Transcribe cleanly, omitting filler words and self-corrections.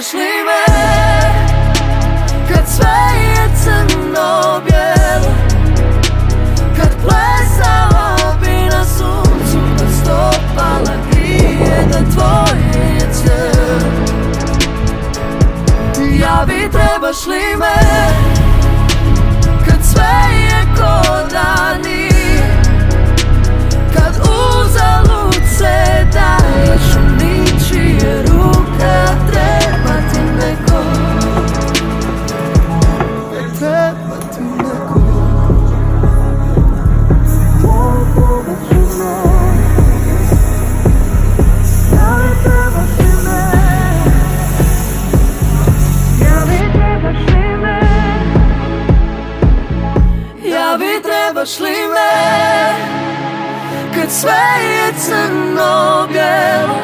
trebaš li me kad sve je crno-bijelo, kad plesala bi na suncu, da stopala grije, da tvoje je cijelo. Javi, trebaš li me kad sve je ko da nije, kad uzalud se daješ u ničije ruke, a treba ti neko, treba ti neko. Javi, trebaš li me kad sve je crno-bijelo,